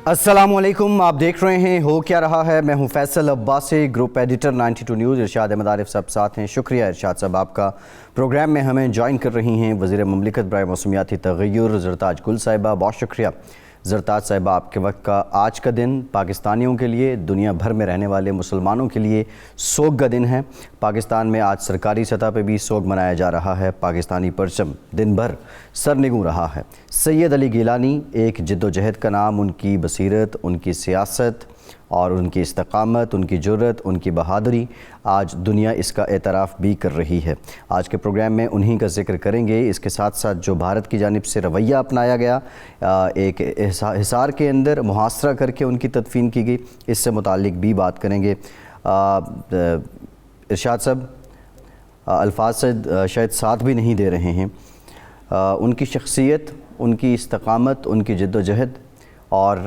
السلام علیکم، آپ دیکھ رہے ہیں ہو کیا رہا ہے۔ میں ہوں Faisal Abbasi, group editor 92 news. Irshad Ahmad Arif صاحب ساتھ ہیں۔ شکریہ ارشاد صاحب، آپ کا پروگرام میں ہمیں جوائن کر رہی ہیں وزیر مملکت برائے موسمیاتی تغیر زرتاج گل صاحبہ۔ بہت شکریہ زرتاج صاحبہ، آپ کے وقت کا۔ آج کا دن پاکستانیوں کے لیے، دنیا بھر میں رہنے والے مسلمانوں کے لیے سوگ کا دن ہے۔ پاکستان میں آج سرکاری سطح پہ بھی سوگ منایا جا رہا ہے۔ پاکستانی پرچم دن بھر سرنگوں رہا ہے۔ سید علی گیلانی ایک جد و جہد کا نام، ان کی بصیرت، ان کی سیاست اور ان کی استقامت، ان کی جرت، ان کی بہادری، آج دنیا اس کا اعتراف بھی کر رہی ہے۔ آج کے پروگرام میں انہی کا ذکر کریں گے۔ اس کے ساتھ ساتھ جو بھارت کی جانب سے رویہ اپنایا گیا، ایک حصار کے اندر محاصرہ کر کے ان کی تدفین کی گئی، اس سے متعلق بھی بات کریں گے۔ ارشاد صاحب، الفاظ سے شاید ساتھ بھی نہیں دے رہے ہیں، ان کی شخصیت، ان کی استقامت، ان کی جد و جہد اور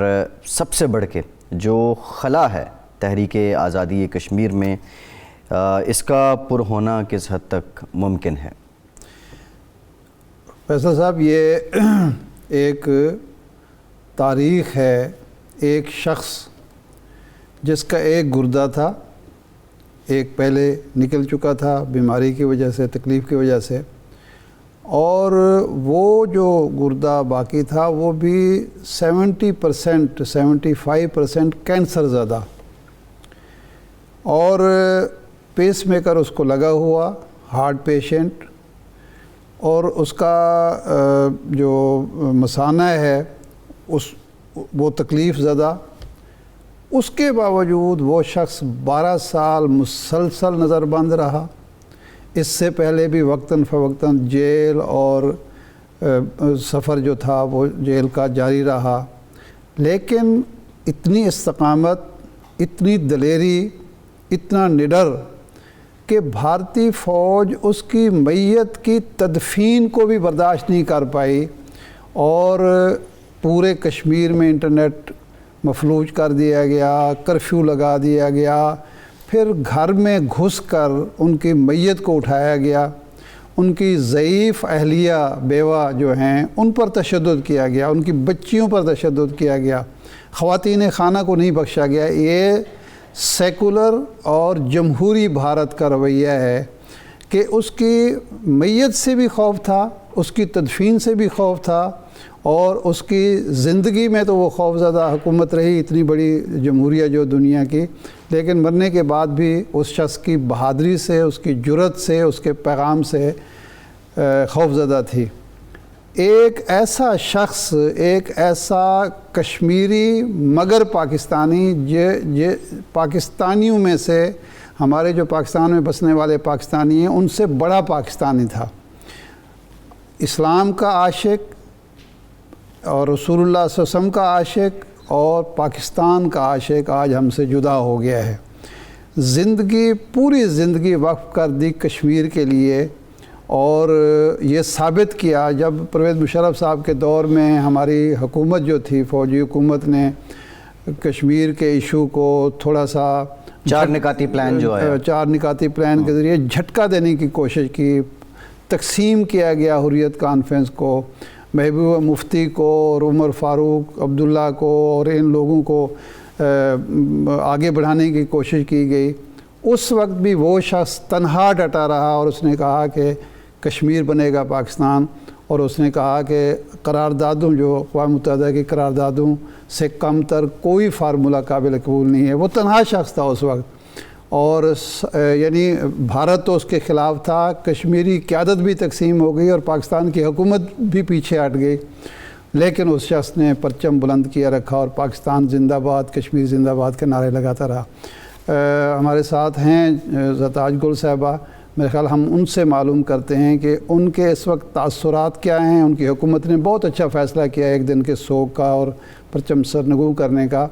سب سے بڑھ کے جو خلا ہے تحریک آزادی کشمیر میں، اس کا پر ہونا کس حد تک ممکن ہے؟ فیصل صاحب، یہ ایک تاریخ ہے، ایک شخص جس کا ایک گردہ تھا، ایک پہلے نکل چکا تھا بیماری کی وجہ سے، تکلیف کی وجہ سے، اور وہ جو گردہ باقی تھا وہ بھی 75% کینسر زدہ، اور پیس میکر اس کو لگا ہوا، ہارٹ پیشنٹ، اور اس کا جو مثانہ ہے وہ تکلیف زدہ۔ اس کے باوجود وہ شخص 12 سال مسلسل نظر بند رہا۔ اس سے پہلے بھی وقتاً فوقتاً جیل اور سفر جو تھا وہ جیل کا جاری رہا، لیکن اتنی استقامت، اتنی دلیری، اتنا نڈر کہ بھارتی فوج اس کی میت کی تدفین کو بھی برداشت نہیں کر پائی، اور پورے کشمیر میں انٹرنیٹ مفلوج کر دیا گیا، کرفیو لگا دیا گیا، پھر گھر میں گھس کر ان کی میت کو اٹھایا گیا، ان کی ضعیف اہلیہ بیوہ جو ہیں ان پر تشدد کیا گیا، ان کی بچیوں پر تشدد کیا گیا، خواتین خانہ کو نہیں بخشا گیا۔ یہ سیکولر اور جمہوری بھارت کا رویہ ہے کہ اس کی میت سے بھی خوف تھا، اس کی تدفین سے بھی خوف تھا، اور اس کی زندگی میں تو وہ خوف زدہ حکومت رہی، اتنی بڑی جمہوریہ جو دنیا کی، لیکن مرنے کے بعد بھی اس شخص کی بہادری سے، اس کی جرت سے، اس کے پیغام سے خوف زدہ تھی۔ ایک ایسا شخص، ایک ایسا کشمیری مگر پاکستانی، پاکستانیوں میں سے، ہمارے جو پاکستان میں بسنے والے پاکستانی ہیں ان سے بڑا پاکستانی تھا، اسلام کا عاشق اور رسول اللہ صلی اللہ علیہ وسلم کا عاشق اور پاکستان کا عاشق آج ہم سے جدا ہو گیا ہے۔ زندگی، پوری زندگی وقف کر دی کشمیر کے لیے، اور یہ ثابت کیا جب پرویز مشرف صاحب کے دور میں ہماری حکومت جو تھی، فوجی حکومت نے کشمیر کے ایشو کو تھوڑا سا چار نکاتی پلان جو ہے، 4 نکاتی پلان کے ذریعے جھٹکا دینے کی کوشش کی، تقسیم کیا گیا حریت کانفرنس کو، محبوبہ مفتی کو اور عمر فاروق عبداللہ کو اور ان لوگوں کو آگے بڑھانے کی کوشش کی گئی۔ اس وقت بھی وہ شخص تنہا ڈٹا رہا، اور اس نے کہا کہ کشمیر بنے گا پاکستان، اور اس نے کہا کہ قراردادوں، جو اقوام متحدہ کی قراردادوں سے کم تر کوئی فارمولہ قابل قبول نہیں ہے۔ وہ تنہا شخص تھا اس وقت، اور یعنی بھارت تو اس کے خلاف تھا، کشمیری قیادت بھی تقسیم ہو گئی اور پاکستان کی حکومت بھی پیچھے ہٹ گئی، لیکن اس شخص نے پرچم بلند کیا رکھا اور پاکستان زندہ باد، کشمیر زندہ باد کے نعرے لگاتا رہا۔ ہمارے ساتھ ہیں زرتاج گل صاحبہ، میرے خیال ہم ان سے معلوم کرتے ہیں کہ ان کے اس وقت تاثرات کیا ہیں۔ ان کی حکومت نے بہت اچھا فیصلہ کیا ایک دن کے سوگ کا اور پرچم سرنگوں کرنے کا،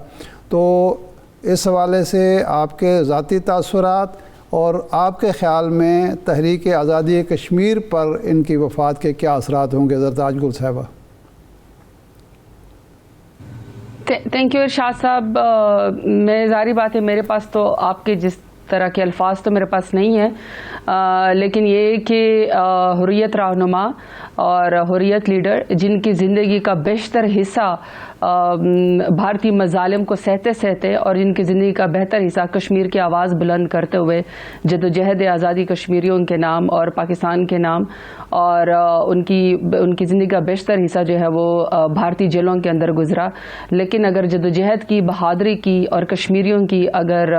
تو اس حوالے سے آپ کے ذاتی تاثرات اور آپ کے خیال میں تحریک آزادی کشمیر پر ان کی وفات کے کیا اثرات ہوں گے؟ زرتاج گل صاحبہ۔ تھینک یو ارشاد صاحب۔ میں ظاہری بات ہے میرے پاس تو آپ کے جس طرح کے الفاظ تو میرے پاس نہیں ہیں، لیکن یہ کہ حریت رہنما اور حریت لیڈر جن کی زندگی کا بیشتر حصہ بھارتی مظالم کو سہتے سہتے اور جن کی زندگی کا بہتر حصہ کشمیر کی آواز بلند کرتے ہوئے جدوجہد آزادی کشمیریوں کے نام اور پاکستان کے نام، اور ان کی زندگی کا بیشتر حصہ جو ہے وہ بھارتی جیلوں کے اندر گزرا. لیکن اگر جدوجہد کی بہادری کی اور کشمیریوں کی اگر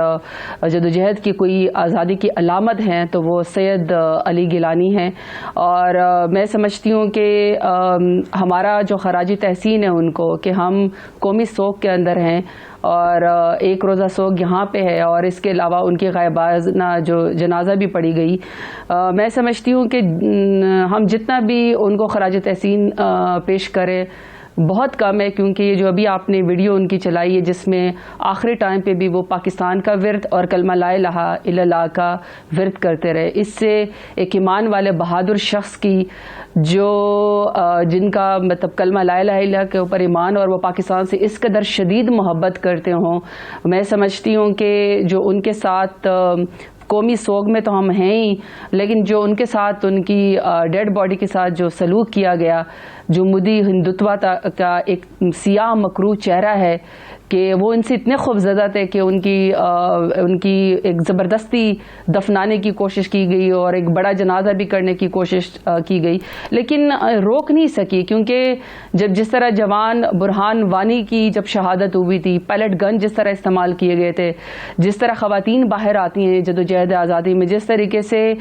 جدوجہد کی کوئی آزادی کی علامت ہیں تو وہ سید علی گیلانی ہیں. اور میں سمجھتی ہوں کہ ہمارا جو خراج تحسین ہے ان کو کہ ہم قومی سوگ کے اندر ہیں، اور ایک روزہ سوگ یہاں پہ ہے، اور اس کے علاوہ ان کی غائبانہ جو جنازہ بھی پڑھی گئی. میں سمجھتی ہوں کہ ہم جتنا بھی ان کو خراج تحسین پیش کریں بہت کم ہے، کیونکہ یہ جو ابھی آپ نے ویڈیو ان کی چلائی ہے جس میں آخری ٹائم پہ بھی وہ پاکستان کا ورد اور کلمہ لا الہ الا اللہ کا ورد کرتے رہے، اس سے ایک ایمان والے بہادر شخص کی جن کا مطلب کلمہ لا الہ الا اللہ کے اوپر ایمان اور وہ پاکستان سے اس قدر شدید محبت کرتے ہوں، میں سمجھتی ہوں کہ جو ان کے ساتھ قومی سوگ میں تو ہم ہیں ہی، لیکن جو ان کے ساتھ ان کی ڈیڈ باڈی کے ساتھ جو سلوک کیا گیا، جو مودی ہندوتوا کا ایک سیاہ مکروہ چہرہ ہے کہ وہ ان سے اتنے خوفزدہ تھے کہ ان کی ایک زبردستی دفنانے کی کوشش کی گئی اور ایک بڑا جنازہ بھی کرنے کی کوشش کی گئی، لیکن روک نہیں سکی، کیونکہ جس طرح جوان برہان وانی کی جب شہادت ہوئی تھی، پیلٹ گن جس طرح استعمال کیے گئے تھے، جس طرح خواتین باہر آتی ہیں جدوجہد آزادی میں، جس طریقے سے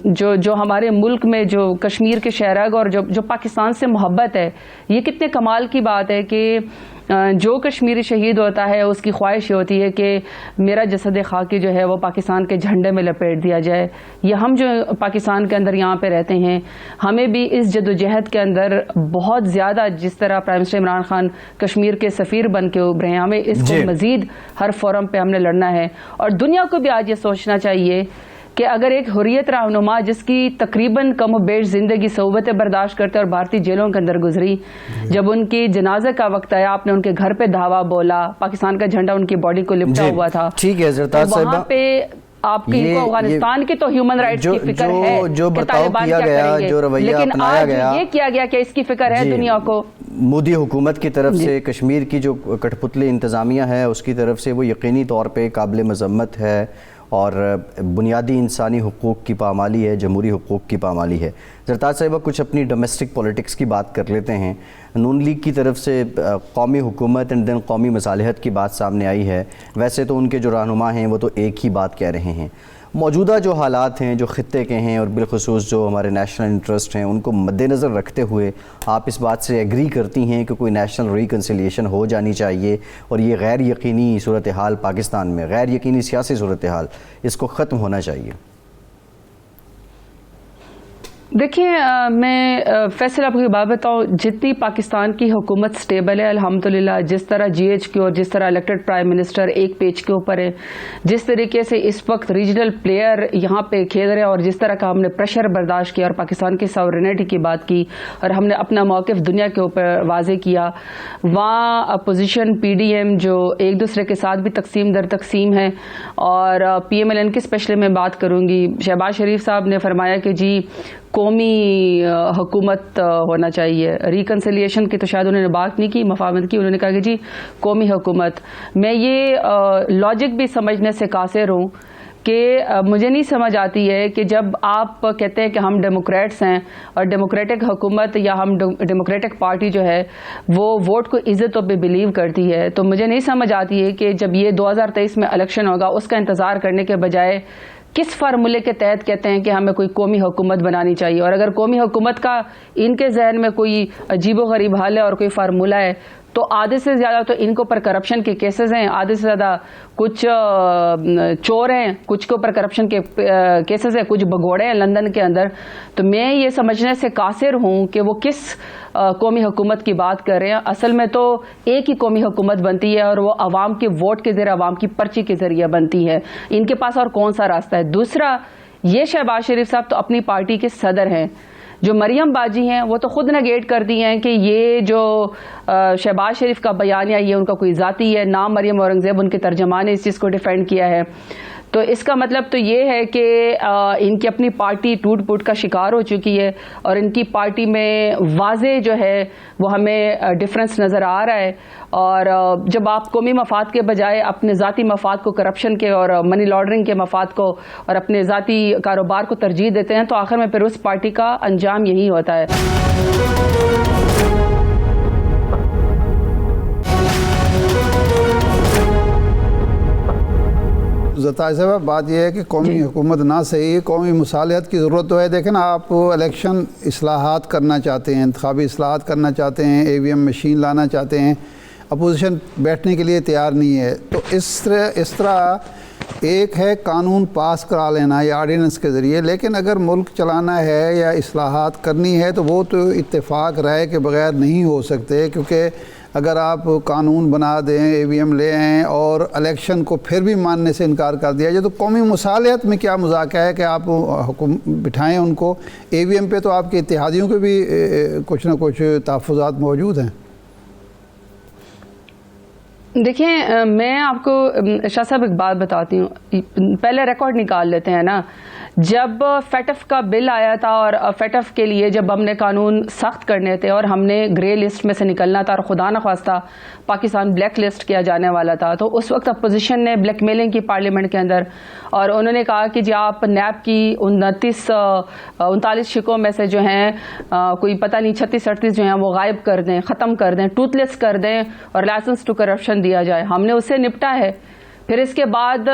جو ہمارے ملک میں جو کشمیر کے شہرگ اور جو پاکستان سے محبت ہے، یہ کتنے کمال کی بات ہے کہ جو کشمیری شہید ہوتا ہے اس کی خواہش یہ ہوتی ہے کہ میرا جسد خاکی جو ہے وہ پاکستان کے جھنڈے میں لپیٹ دیا جائے. یہ ہم جو پاکستان کے اندر یہاں پہ رہتے ہیں، ہمیں بھی اس جدوجہد کے اندر بہت زیادہ، جس طرح پرائم منسٹر عمران خان کشمیر کے سفیر بن کے ابھرے ہیں، ہمیں اس کو مزید ہر فورم پہ ہم نے لڑنا ہے. اور دنیا کو بھی آج یہ سوچنا چاہیے کہ اگر ایک حریت رہنما جس کی تقریباً کم و بیش زندگی صعوبتیں برداشت کرتے اور بھارتی جیلوں کے اندر گزری، جب ان کی جنازے کا وقت آیا آپ نے ان کے گھر پہ دھاوا بولا، پاکستان کا جھنڈا ان کی باڈی کو لپٹا ہوا تھا، ٹھیک ہے زرتاج صاحبہ، وہاں پہ آپ کی افغانستان کی تو ہیومن رائٹس کی فکر ہے جو بتاؤ کیا گیا، جو رویہ اپنایا گیا، یہ کیا گیا کہ اس کی فکر ہے دنیا کو. مودی حکومت کی طرف سے کشمیر کی جو کٹھ پتلی انتظامیہ ہے اس کی طرف سے وہ یقینی طور پہ قابل مذمت ہے اور بنیادی انسانی حقوق کی پامالی ہے، جمہوری حقوق کی پامالی ہے. زرتاج صاحبہ کچھ اپنی ڈومیسٹک پولیٹکس کی بات کر لیتے ہیں. نون لیگ کی طرف سے قومی حکومت اینڈ دین قومی مصالحت کی بات سامنے آئی ہے. ویسے تو ان کے جو رہنما ہیں وہ تو ایک ہی بات کہہ رہے ہیں. موجودہ جو حالات ہیں جو خطے کے ہیں اور بالخصوص جو ہمارے نیشنل انٹرسٹ ہیں ان کو مد نظر رکھتے ہوئے آپ اس بات سے ایگری کرتی ہیں کہ کوئی نیشنل ریکنسیلیشن ہو جانی چاہیے اور یہ غیر یقینی صورتحال پاکستان میں، غیر یقینی سیاسی صورتحال، اس کو ختم ہونا چاہیے؟ دیکھیں، میں فیصل آپ کی بات بتاؤں، جتنی پاکستان کی حکومت سٹیبل ہے الحمدللہ، جس طرح جی ایچ کیو اور جس طرح الیکٹڈ پرائم منسٹر ایک پیج کے اوپر ہے، جس طریقے سے اس وقت ریجنل پلیئر یہاں پہ کھیل رہے ہیں اور جس طرح کا ہم نے پریشر برداشت کیا اور پاکستان کی ساورینٹی کی بات کی اور ہم نے اپنا موقف دنیا کے اوپر واضح کیا، وہاں اپوزیشن پی ڈی ایم جو ایک دوسرے کے ساتھ بھی تقسیم در تقسیم ہے، اور پی ایم ایل این کی اسپیشلی میں بات کروں گی. شہباز شریف صاحب نے فرمایا کہ جی قومی حکومت ہونا چاہیے، ریکنسیلیشن کی تو شاید انہوں نے بات نہیں کی، مفاہمت کی، انہوں نے کہا کہ جی قومی حکومت. میں یہ لاجک بھی سمجھنے سے قاصر ہوں کہ مجھے نہیں سمجھ آتی ہے کہ جب آپ کہتے ہیں کہ ہم ڈیموکریٹس ہیں اور ڈیموکریٹک حکومت یا ہم ڈیموکریٹک پارٹی جو ہے وہ ووٹ کو عزت پہ بلیو کرتی ہے، تو مجھے نہیں سمجھ آتی ہے کہ جب یہ 2023 میں الیکشن ہوگا اس کا انتظار کرنے کے بجائے کس فارمولے کے تحت کہتے ہیں کہ ہمیں کوئی قومی حکومت بنانی چاہیے. اور اگر قومی حکومت کا ان کے ذہن میں کوئی عجیب و غریب حال ہے اور کوئی فارمولہ ہے تو آدھے سے زیادہ تو ان کے اوپر کرپشن کے کیسز ہیں، آدھے سے زیادہ کچھ چور ہیں، کچھ کے اوپر کرپشن کے کیسز ہیں، کچھ بگوڑے ہیں لندن کے اندر. تو میں یہ سمجھنے سے قاصر ہوں کہ وہ کس قومی حکومت کی بات کر رہے ہیں. اصل میں تو ایک ہی قومی حکومت بنتی ہے اور وہ عوام کے ووٹ کے ذریعے، عوام کی پرچی کے ذریعے بنتی ہے. ان کے پاس اور کون سا راستہ ہے؟ دوسرا، یہ شہباز شریف صاحب تو اپنی پارٹی کے صدر ہیں. جو مریم باجی ہیں وہ تو خود نگیٹ کر دی ہیں کہ یہ جو شہباز شریف کا بیانیہ یہ ان کا کوئی ذاتی ہے، نام مریم اورنگزیب ان کے ترجمان نے اس چیز کو ڈیفینڈ کیا ہے. تو اس کا مطلب تو یہ ہے کہ ان کی اپنی پارٹی ٹوٹ پھوٹ کا شکار ہو چکی ہے اور ان کی پارٹی میں واضح جو ہے وہ ہمیں ڈفرینس نظر آ رہا ہے. اور جب آپ قومی مفاد کے بجائے اپنے ذاتی مفاد کو کرپشن کے اور منی لانڈرنگ کے مفاد کو اور اپنے ذاتی کاروبار کو ترجیح دیتے ہیں تو آخر میں پھر اس پارٹی کا انجام یہی ہوتا ہے. زرتاج صاحب بات یہ ہے کہ قومی حکومت نہ صحیح، قومی مصالحت کی ضرورت تو ہے. دیکھیں نا، آپ الیکشن اصلاحات کرنا چاہتے ہیں، انتخابی اصلاحات کرنا چاہتے ہیں، EVM مشین لانا چاہتے ہیں، اپوزیشن بیٹھنے کے لیے تیار نہیں ہے. تو اس طرح ایک ہے قانون پاس کرا لینا یا آرڈیننس کے ذریعے، لیکن اگر ملک چلانا ہے یا اصلاحات کرنی ہے تو وہ تو اتفاق رائے کے بغیر نہیں ہو سکتے. کیونکہ اگر آپ قانون بنا دیں، EVM لے آئیں اور الیکشن کو پھر بھی ماننے سے انکار کر دیا جائے تو قومی مصالحت میں کیا مذاق ہے کہ آپ بٹھائیں ان کو. EVM پہ تو آپ کے اتحادیوں کے بھی کچھ نہ کچھ تحفظات موجود ہیں. دیکھیں، میں آپ کو شاہ صاحب ایک بات بتاتی ہوں. پہلے ریکارڈ نکال لیتے ہیں نا. جب فیٹف کا بل آیا تھا اور فیٹف کے لیے جب ہم نے قانون سخت کرنے تھے اور ہم نے گرے لسٹ میں سے نکلنا تھا اور خدا نخواستہ پاکستان بلیک لسٹ کیا جانے والا تھا، تو اس وقت اپوزیشن نے بلیک میلنگ کی پارلیمنٹ کے اندر، اور انہوں نے کہا کہ جی آپ نیب کی 39 شکوں میں سے جو ہیں کوئی پتہ نہیں 36-38 جو ہیں وہ غائب کر دیں، ختم کر دیں، ٹوتھ لیس کر دیں اور لائسنس ٹو کرپشن دیا جائے. ہم نے اس سے نپٹا ہے. پھر اس کے بعد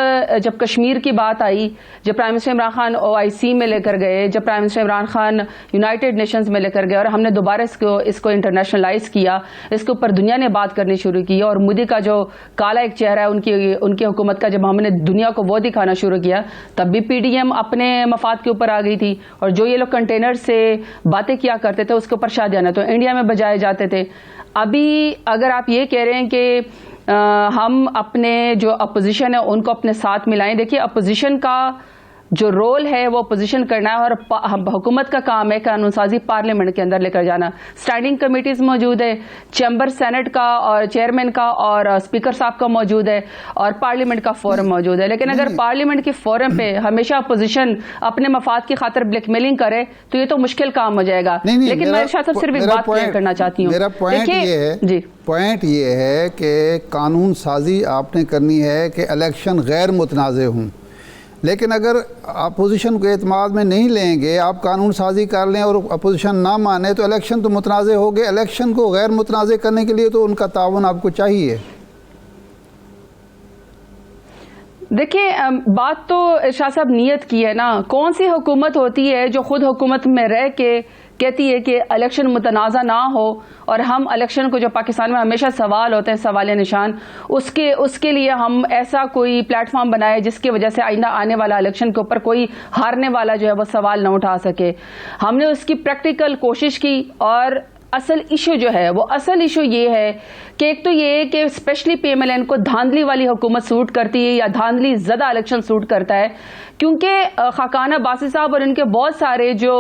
جب کشمیر کی بات آئی، جب prime minister Imran Khan OIC میں لے کر گئے، جب prime minister Imran Khan United nations میں لے کر گئے اور ہم نے دوبارہ اس کو انٹرنیشنلائز کیا، اس کے اوپر دنیا نے بات کرنی شروع کی. اور مودی کا جو کالا ایک چہرہ ہے ان کی حکومت کا، جب ہم نے دنیا کو وہ دکھانا شروع کیا، تب بھی PDM اپنے مفاد کے اوپر آ گئی تھی. اور جو یہ لوگ کنٹینر سے باتیں کیا کرتے تھے اس کے اوپر شادیانہ تو انڈیا میں بجائے جاتے تھے. ابھی اگر آپ یہ کہہ رہے ہیں کہ ہم اپنے جو اپوزیشن ہے ان کو اپنے ساتھ ملائیں، دیکھیے اپوزیشن کا جو رول ہے وہ اپوزیشن کرنا ہے اور حکومت کا کام ہے قانون سازی پارلیمنٹ کے اندر لے کر جانا. اسٹینڈنگ کمیٹیز موجود ہے، چیمبر سینٹ کا اور چیئرمین کا اور اسپیکر صاحب کا موجود ہے اور پارلیمنٹ کا فورم موجود ہے. لیکن اگر پارلیمنٹ کے فورم پہ ہمیشہ اپوزیشن اپنے مفاد کی خاطر بلیک میلنگ کرے تو یہ تو مشکل کام ہو جائے گا. لیکن میں شاید صرف ایک بات کلیئر کرنا چاہتی ہوں. میرا پوائنٹ یہ ہے کہ قانون سازی آپ نے کرنی ہے کہ الیکشن غیر متنازع ہوں، لیکن اگر اپوزیشن کو اعتماد میں نہیں لیں گے، آپ قانون سازی کر لیں اور اپوزیشن نہ مانے تو الیکشن تو متنازع ہو گئے. الیکشن کو غیر متنازع کرنے کے لیے تو ان کا تعاون آپ کو چاہیے. دیکھیں، بات تو شاہ صاحب نیت کی ہے نا. کون سی حکومت ہوتی ہے جو خود حکومت میں رہ کے کہتی ہے کہ الیکشن متنازع نہ ہو، اور ہم الیکشن کو جو پاکستان میں ہمیشہ سوال ہوتے ہیں، سوال نشان، اس کے لیے ہم ایسا کوئی پلیٹ فارم بنائے جس کی وجہ سے آئندہ آنے والا الیکشن کے اوپر کوئی ہارنے والا جو ہے وہ سوال نہ اٹھا سکے. ہم نے اس کی پریکٹیکل کوشش کی. اور اصل ایشو جو ہے وہ اصل ایشو یہ ہے کہ ایک تو یہ ہے کہ اسپیشلی PMLN کو دھاندلی والی حکومت سوٹ کرتی ہے یا دھاندلی زدہ الیکشن سوٹ کرتا ہے، کیونکہ خاقان عباسی صاحب اور ان کے بہت سارے جو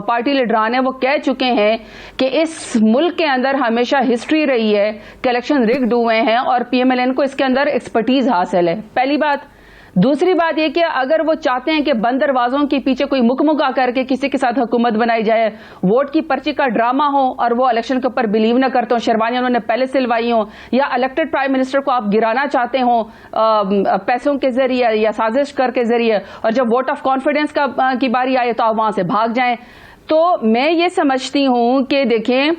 پارٹی لیڈران ہیں وہ کہہ چکے ہیں کہ اس ملک کے اندر ہمیشہ ہسٹری رہی ہے کہ الیکشن رگڈ ہوئے ہیں اور PMLN کو اس کے اندر ایکسپرٹیز حاصل ہے. پہلی بات. دوسری بات یہ کہ اگر وہ چاہتے ہیں کہ بند دروازوں کے پیچھے کوئی مکمکا کر کے کسی کے ساتھ حکومت بنائی جائے، ووٹ کی پرچی کا ڈرامہ ہو اور وہ الیکشن کے اوپر بلیو نہ کرتے ہوں، شیروانیاں انہوں نے پہلے سلوائی ہوں، یا الیکٹڈ پرائم منسٹر کو آپ گرانا چاہتے ہوں پیسوں کے ذریعے یا سازش کر کے ذریعے، اور جب ووٹ آف کانفیڈنس کی باری آئے تو آپ وہاں سے بھاگ جائیں. تو میں یہ سمجھتی ہوں کہ دیکھیں،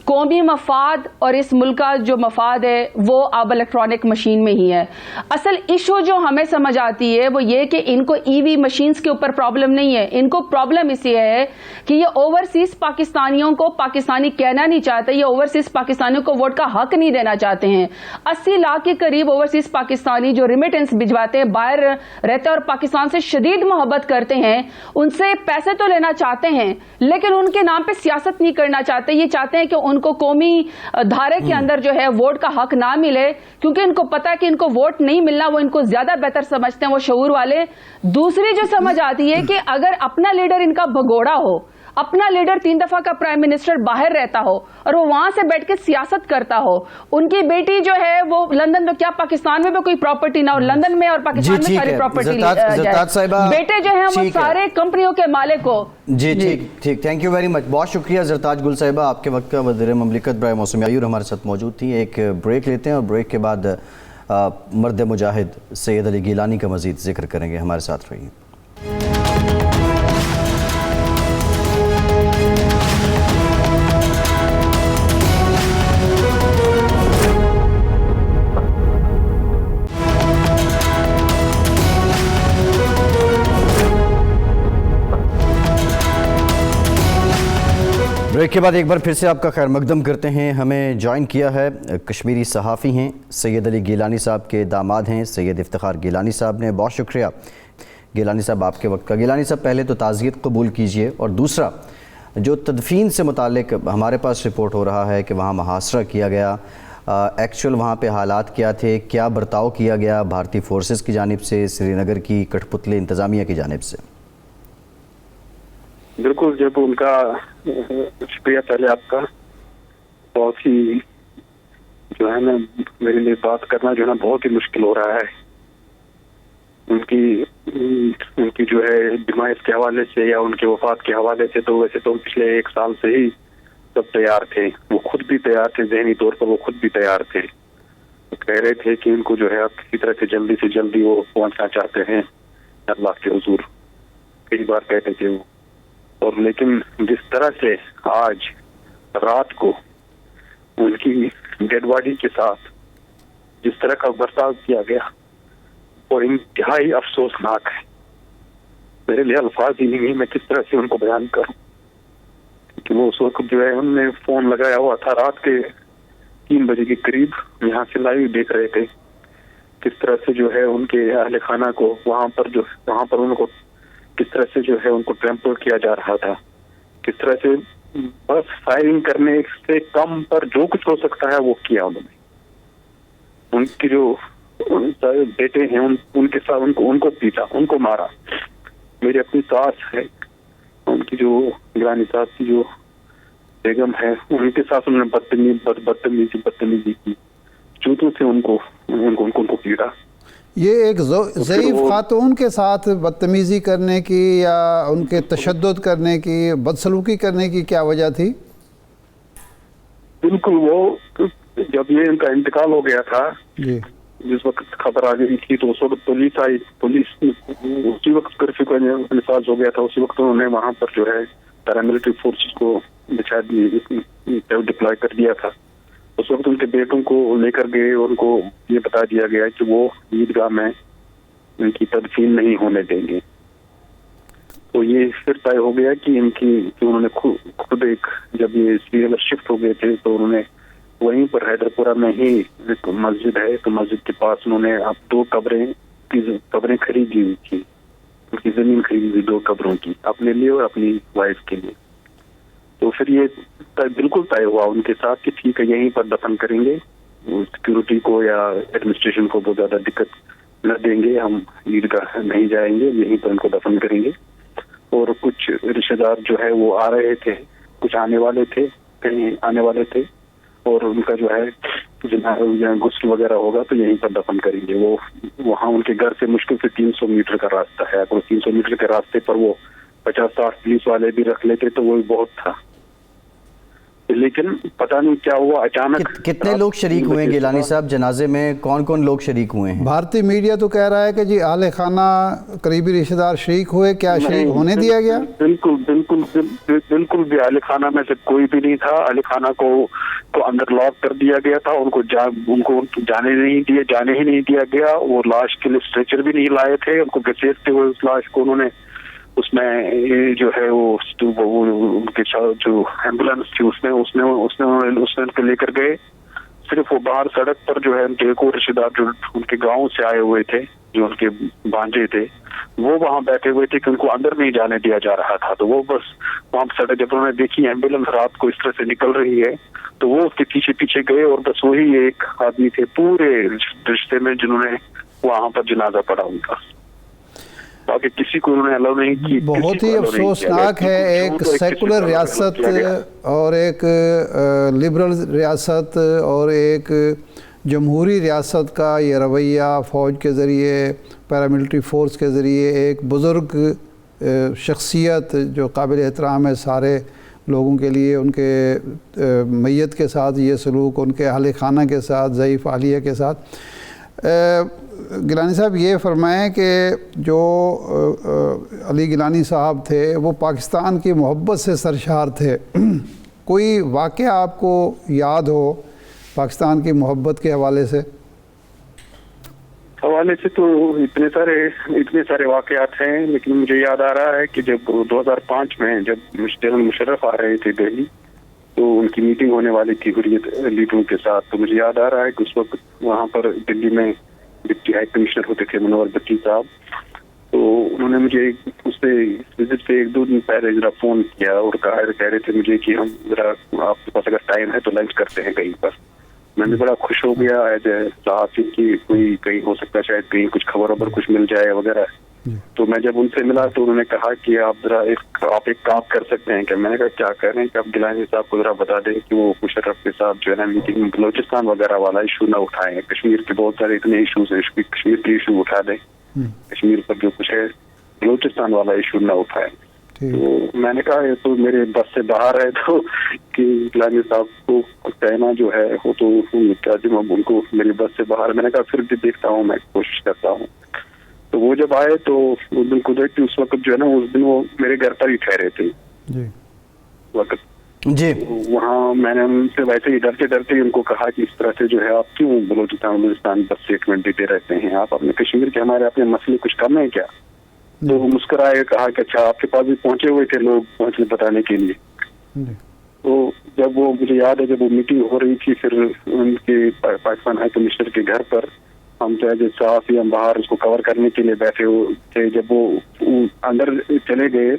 قومی مفاد اور اس ملک کا جو مفاد ہے وہ اب الیکٹرانک مشین میں ہی ہے. اصل ایشو جو ہمیں سمجھ آتی ہے وہ یہ کہ ان کو EV مشینز کے اوپر پرابلم نہیں ہے. ان کو پرابلم اس یہ ہے کہ یہ اوورسیز پاکستانیوں کو پاکستانی کہنا نہیں چاہتے، یہ اوورسیز پاکستانیوں کو ووٹ کا حق نہیں دینا چاہتے ہیں. 80 لاکھ کے قریب اوورسیز پاکستانی جو ریمیٹنس بھجواتے ہیں، باہر رہتے اور پاکستان سے شدید محبت کرتے ہیں، ان سے پیسے تو لینا چاہتے ہیں لیکن ان کے نام پہ سیاست نہیں کرنا چاہتے. یہ چاہتے ہیں کہ ان کو قومی دھارے کے اندر جو ہے ووٹ کا حق نہ ملے، کیونکہ ان کو پتا کہ ان کو ووٹ نہیں ملنا، وہ ان کو زیادہ بہتر سمجھتے ہیں، وہ شعور والے. دوسری جو سمجھ آتی ہے کہ اگر اپنا لیڈر ان کا بھگوڑا ہو، اپنا لیڈر 3 دفعہ کا پرائم منسٹر باہر رہتا ہو اور وہ وہاں سے بیٹھ کے سیاست کرتا ہو. ان کی بیٹی جو ہے وہ لندن میں, کیا پاکستان میں بھی کوئی پراپرٹی نہ ہو, لندن میں اور پاکستان میں ساری پراپرٹی جائے. بیٹے جو ہیں وہ سارے کمپنیوں کے مالک ہو. جی ٹھیک, تھینک یو ویری مچ, بہت شکریہ زرتاج گل صاحبہ. آپ کے وقت کا وزیر مملکت برائے موسمیاتی تغیر ہمارے ساتھ موجود تھی. ایک بریک لیتے ہیں اور بریک کے بعد مرد مجاہد سید علی گیلانی کا مزید ذکر کریں گے. ہمارے ساتھ رہیے. بریک کے بعد ایک بار پھر سے آپ کا خیر مقدم کرتے ہیں. ہمیں جوائن کیا ہے کشمیری صحافی ہیں, سید علی گیلانی صاحب کے داماد ہیں سید افتخار گیلانی صاحب نے. بہت شکریہ گیلانی صاحب آپ کے وقت کا. گیلانی صاحب پہلے تو تعزیت قبول کیجئے, اور دوسرا جو تدفین سے متعلق ہمارے پاس رپورٹ ہو رہا ہے کہ وہاں محاصرہ کیا گیا, ایکچول وہاں پہ حالات کیا تھے, کیا برتاؤ کیا گیا بھارتی فورسز کی جانب سے, سری نگر کی کٹھ پتلے انتظامیہ کی جانب سے؟ بالکل, جب ان کا شکریہ پہلے آپ کا. بہت ہی جو ہے نا میرے لیے بات کرنا جو ہے نا بہت ہی مشکل ہو رہا ہے. ان کی جو ہے ڈیمائس کے حوالے سے یا ان کے وفات کے حوالے سے, تو ویسے تو پچھلے 1 سال سے ہی سب تیار تھے. وہ خود بھی تیار تھے, ذہنی طور پر وہ خود بھی تیار تھے. وہ کہہ رہے تھے کہ ان کو جو ہے آپ کسی طرح سے جلدی وہ پہنچنا چاہتے ہیں اللہ کے حضور. کئی بار کہتے تھے وہ. اور لیکن جس طرح سے آج رات کو ان کی ڈیڈ باڈی کے ساتھ جس طرح کا برتاؤ کیا گیا وہ انتہائی افسوسناک ہے. میرے لیے الفاظ ہی نہیں ہے میں کس طرح سے ان کو بیان کروں. کہ وہ اس وقت جو ہے انہوں نے فون لگایا ہوا تھا رات کے 3 بجے کے قریب, یہاں سے لائیو دیکھ رہے تھے کس طرح سے جو ہے ان کے اہل خانہ کو وہاں پر ان کو کس طرح سے جو ہے ان کو ٹرمپل کیا جا رہا تھا. کس طرح سے بس فائرنگ کرنے سے کم پر جو کچھ ہو سکتا ہے وہ کیا انہوں نے. ان کی جو بیٹے ہیں ان کے ساتھ ان کو پیٹا, ان کو مارا. میری اپنی ساس ہے, ان کی جو گیلانی صاحب کی جو بیگم ہے, ان کے ساتھ انہوں نے بدتمیزی کی. جوتوں سے ان کو پیٹا. یہ ایک ضعیف خاتون کے ساتھ بدتمیزی کرنے کی یا ان کے تشدد کرنے کی, بدسلوکی کرنے کی کیا وجہ تھی؟ بالکل, وہ جب یہ ان کا انتقال ہو گیا تھا جی, جس وقت خبر آ گئی تھی تو اس وقت پولیس آئی. پولیس اسی وقت کرفیو کا نفاذ ہو گیا تھا. اسی وقت انہوں نے وہاں پر جو ہے پیراملٹری فورسز کو ڈپلائے کر دیا تھا. اس وقت ان کے بیٹوں کو لے کر گئے اور ان کو یہ بتا دیا گیا کہ وہ عیدگاہ میں ان کی تدفین نہیں ہونے دیں گے. تو یہ پھر طے ہو گیا کہ انہوں نے خود ایک جب یہ سری نگر شفٹ ہو گئے تھے تو انہوں نے وہیں پر حیدر پورہ میں ہی ایک مسجد ہے, تو مسجد کے پاس انہوں نے اب 2 قبریں خریدی ہوئی تھی. ان کی زمین خریدی ہوئی 2 قبروں کی, اپنے لیے اور اپنی وائف کے لیے. تو پھر یہ بالکل طے ہوا ان کے ساتھ کہ ٹھیک ہے یہیں پر دفن کریں گے. سیکورٹی کو یا ایڈمنسٹریشن کو بہت زیادہ دقت نہ دیں گے, ہم عیدگاہ نہیں جائیں گے, یہیں پر ان کو دفن کریں گے. اور کچھ رشتہ دار جو ہے وہ آ رہے تھے, کچھ آنے والے تھے, کہیں آنے والے تھے, اور ان کا جو ہے غسل وغیرہ ہوگا تو یہیں پر دفن کریں گے. وہ وہاں ان کے گھر سے مشکل سے 300 میٹر کا راستہ ہے. اگر 300 میٹر کے راستے پر وہ 50-60 پولیس والے بھی رکھ لیتے تو وہ بہت تھا. لیکن پتہ نہیں کیا ہوا اچانک. کتنے لوگ شریک ہوئے ہیں گیلانی صاحب جنازے میں؟ کون لوگ شریک ہوئے ہیں؟ بھارتی میڈیا تو کہہ رہا ہے کہ جی اہل خانہ قریبی رشتہ دار شریک ہوئے, کیا شریک ہونے دیا گیا؟ بالکل بھی اہل خانہ میں سے کوئی بھی نہیں تھا. اہل خانہ کو اندر لاک کر دیا گیا تھا. ان کو جانے ہی نہیں دیا گیا. وہ لاش کے لیے اسٹریچر بھی نہیں لائے تھے. ان کو گھسیٹتے ہوئے اس لاش کو انہوں نے اس میں جو ہے وہ ان کے جو ایمبولینس تھی اس میں ان کو لے کر گئے. صرف وہ باہر سڑک پر جو ہے ان کے ایک اور رشتے دار جو ان کے گاؤں سے آئے ہوئے تھے, جو ان کے بانجے تھے, وہ وہاں بیٹھے ہوئے تھے کہ ان کو اندر نہیں جانے دیا جا رہا تھا. تو وہ بس وہاں سڑک جب انہوں نے دیکھی ایمبولینس رات کو اس طرح سے نکل رہی ہے تو وہ اس کے پیچھے گئے, اور بس وہی ایک آدمی تھے پورے رشتے میں جنہوں نے وہاں پر جنازہ پڑا ان کا. باقی کسی کو انہوں نے الاؤ نہیں کی. بہت ہی افسوسناک ہے ایک سیکولر ریاست اور ایک لبرل ریاست اور ایک جمہوری ریاست کا یہ رویہ فوج کے ذریعے پیراملٹری فورس کے ذریعے ایک بزرگ شخصیت جو قابل احترام ہے سارے لوگوں کے لیے، ان کے میت کے ساتھ یہ سلوک، ان کے اہل خانہ کے ساتھ، ضعیف اہلیہ کے ساتھ. گیلانی صاحب یہ فرمائیں کہ جو علی گیلانی صاحب تھے وہ پاکستان کی محبت سے سرشار تھے. کوئی واقعہ آپ کو یاد ہو پاکستان کی محبت کے حوالے سے؟ تو اتنے سارے واقعات ہیں، لیکن مجھے یاد آ رہا ہے کہ جب 2005 میں جب جنرل مشرف آ رہے تھے دہلی تو ان کی میٹنگ ہونے والی تھی حریت لیڈروں کے ساتھ، تو مجھے یاد آ رہا ہے کہ اس وقت وہاں پر دلی میں ڈپٹی ہائی کمشنر ہوتے تھے منور بچی صاحب، تو انہوں نے مجھے اس سے وزٹ سے 1-2 دن پہلے ذرا فون کیا اور کہہ رہے تھے مجھے کہ ہم ذرا آپ کے پاس اگر ٹائم ہے تو لنچ کرتے ہیں کہیں پر. میں بھی بڑا خوش ہو گیا ایز اے صحافی کہ کوئی کہیں ہو سکتا ہے شاید کہیں کچھ خبر کچھ مل جائے وغیرہ. تو میں جب ان سے ملا تو انہوں نے کہا کہ آپ ذرا آپ ایک کام کر سکتے ہیں. کہ میں نے کہا کیا کر رہے ہیں کہ آپ گیلانی صاحب کو ذرا بتا دیں کہ وہ مشرف کے ساتھ جو ہے نا میٹنگ میں بلوچستان وغیرہ والا ایشو نہ اٹھائیں، کشمیر کے بہت سارے اتنے ایشوز ہیں، کشمیر کے ایشو اٹھا دیں، کشمیر پر جو کچھ ہے بلوچستان والا ایشو نہ اٹھائیں. تو میں نے کہا یہ تو میرے بس سے باہر ہے، تو کہ گیلانی صاحب کو کہنا جو ہے وہ تو ان کو میری بس سے باہر. میں نے کہا پھر بھی دیکھتا ہوں، میں کوشش کرتا ہوں. تو وہ جب آئے تو اس دن قدرتی اس وقت جو ہے نا اس دن وہ میرے گھر پر ہی ٹھہرے تھے وقت جی. وہاں میں نے ان سے ویسے ہی ڈرتے ان کو کہا کہ اس طرح سے جو ہے آپ کیوں بلوچستان بس اسٹیٹمنٹ دیتے رہتے ہیں، آپ اپنے کشمیر کے ہمارے اپنے مسئلے کچھ کرنے ہیں کیا؟ تو وہ مسکرائے، کہا کہ اچھا آپ کے پاس بھی پہنچے ہوئے تھے لوگ پہنچنے بتانے کے لیے. تو جب وہ مجھے یاد ہے جب وہ میٹنگ ہو رہی تھی پھر ان کے پاکستان ہائی کمشنر کے گھر پر ہم صحافی ہم باہر اس کو کور کرنے کے لیے بیٹھے ہوئے تھے. جب وہ اندر چلے گئے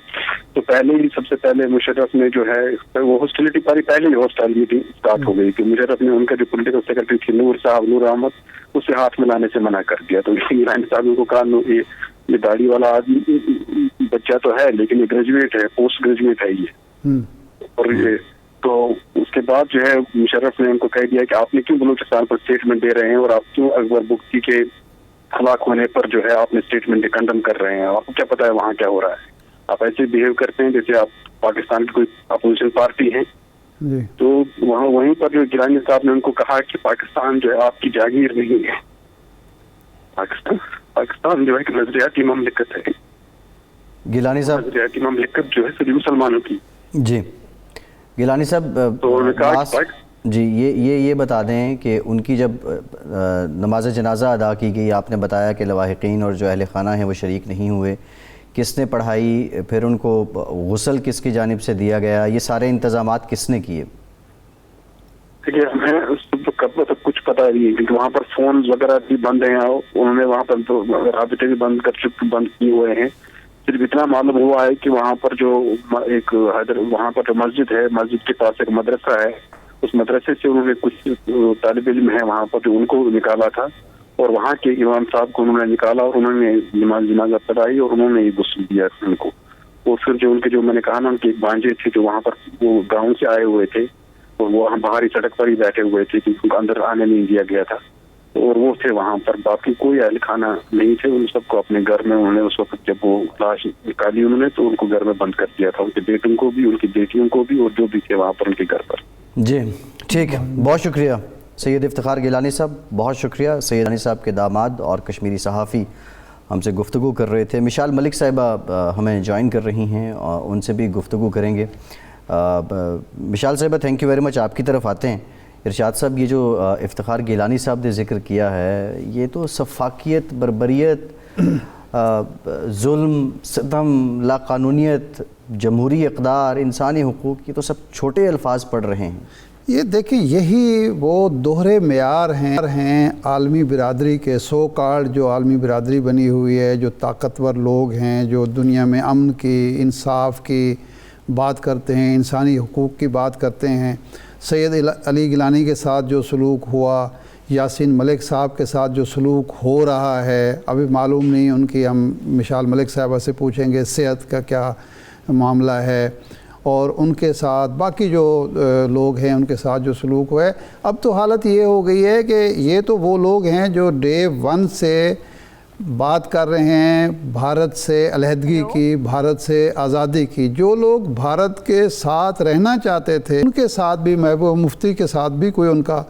تو پہلے ہی سب سے پہلے مشرف نے جو ہے وہ ہاسٹیلٹی پاری پہلے ہی ہاسٹائل میٹنگ اسٹارٹ ہو گئی کہ مشرف نے ان کا جو پولیٹیکل سیکرٹری تھی نور احمد اسے ہاتھ ملانے سے منع کر دیا. تو گیلانی صاحب کو کہا یہ داڑھی والا آدمی بچہ تو ہے لیکن یہ گریجویٹ ہے، پوسٹ گریجویٹ ہے یہ. اور یہ تو اس کے بعد جو ہے مشرف نے ان کو کہہ دیا کہ آپ نے کیوں بلوچستان پر اسٹیٹمنٹ دے رہے ہیں اور آپ کیوں اکبر بگٹی کے ہلاک ہونے پر جو ہے آپ نے اسٹیٹمنٹ کنڈم کر رہے ہیں، آپ کو کیا پتا ہے وہاں کیا ہو رہا ہے، آپ ایسے بہیو کرتے ہیں جیسے آپ پاکستان کی کوئی اپوزیشن پارٹی ہیں. تو وہیں پر جو گیلانی صاحب نے ان کو کہا کہ پاکستان جو ہے آپ کی جاگیر نہیں ہے، پاکستان جو ہے ایک نظریاتی مملکت ہے. گیلانی صاحب نظریاتی مملکت جو ہے صرف مسلمانوں کی. جی گیلانی صاحب جی یہ بتا دیں کہ ان کی جب نماز جنازہ ادا کی گئی آپ نے بتایا کہ لواحقین اور جو اہل خانہ ہیں وہ شریک نہیں ہوئے، کس نے پڑھائی، پھر ان کو غسل کس کی جانب سے دیا گیا، یہ سارے انتظامات کس نے کیے؟ دیکھیے ہمیں سب کچھ پتا نہیں ہے کیونکہ وہاں پر فون وغیرہ بھی بند ہیں، انہوں نے وہاں پر رابطے بھی بند کیے ہوئے ہیں. صرف اتنا معلوم ہوا ہے کہ وہاں پر جو ایک وہاں پر جو مسجد ہے، مسجد کے پاس ایک مدرسہ ہے، اس مدرسے سے انہوں نے کچھ طالب علم ہیں وہاں پر جو ان کو نکالا تھا اور وہاں کے امام صاحب کو انہوں نے نکالا اور انہوں نے جنازہ پڑھائی اور انہوں نے یہ غسل دیا ان کو. اور پھر جو ان کے جو میں نے کہا نا ان کے ایک بانجے تھے جو وہاں پر وہ گاؤں سے آئے ہوئے تھے اور وہ باہری سڑک پر ہی بیٹھے ہوئے تھے کہ ان کو اندر آنے نہیں دیا گیا تھا اور وہ تھے وہاں پر. باقی کوئی اہل خانہ نہیں تھے، ان سب کو اپنے گھر میں انہوں نے اس وقت جب وہ لاش نکالی انہوں نے تو ان کو گھر میں بند کر دیا تھا، ان کے بیٹوں کو بھی، ان کی بیٹیوں کو بھی، اور جو بھی تھے وہاں پر ان کے گھر پر. جی ٹھیک ہے، بہت شکریہ سید افتخار گیلانی صاحب، بہت شکریہ. سید گیلانی صاحب کے داماد اور کشمیری صحافی ہم سے گفتگو کر رہے تھے. مشال ملک صاحبہ ہمیں جوائن کر رہی ہیں اور ان سے بھی گفتگو کریں گے. مشال صاحبہ تھینک یو ویری مچ. آپ کی طرف آتے ہیں. ارشاد صاحب یہ جو افتخار گیلانی صاحب نے ذکر کیا ہے یہ تو سفاکیت، بربریت، ظلم، ستم، لا قانونیت، جمہوری اقدار، انسانی حقوق، یہ تو سب چھوٹے الفاظ پڑھ رہے ہیں. یہ دیکھیں یہی وہ دوہرے معیار ہیں عالمی برادری کے، سو کارڈ جو عالمی برادری بنی ہوئی ہے، جو طاقتور لوگ ہیں جو دنیا میں امن کی، انصاف کی بات کرتے ہیں، انسانی حقوق کی بات کرتے ہیں. سید علی گیلانی کے ساتھ جو سلوک ہوا یاسین ملک صاحب کے ساتھ جو سلوک ہو رہا ہے، ابھی معلوم نہیں ان کی، ہم مشال ملک صاحبہ سے پوچھیں گے صحت کا کیا معاملہ ہے، اور ان کے ساتھ باقی جو لوگ ہیں ان کے ساتھ جو سلوک ہوا ہے۔ اب تو حالت یہ ہو گئی ہے کہ یہ تو وہ لوگ ہیں جو ڈے 1 سے بات کر رہے ہیں بھارت سے علیحدگی کی، بھارت سے آزادی کی۔ جو لوگ بھارت کے ساتھ رہنا چاہتے تھے ان کے ساتھ بھی، محبوب مفتی کے ساتھ بھی کوئی ان کا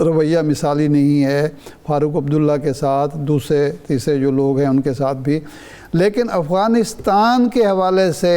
رویہ مثالی نہیں ہے، فاروق عبداللہ کے ساتھ، دوسرے تیسرے جو لوگ ہیں ان کے ساتھ بھی۔ لیکن افغانستان کے حوالے سے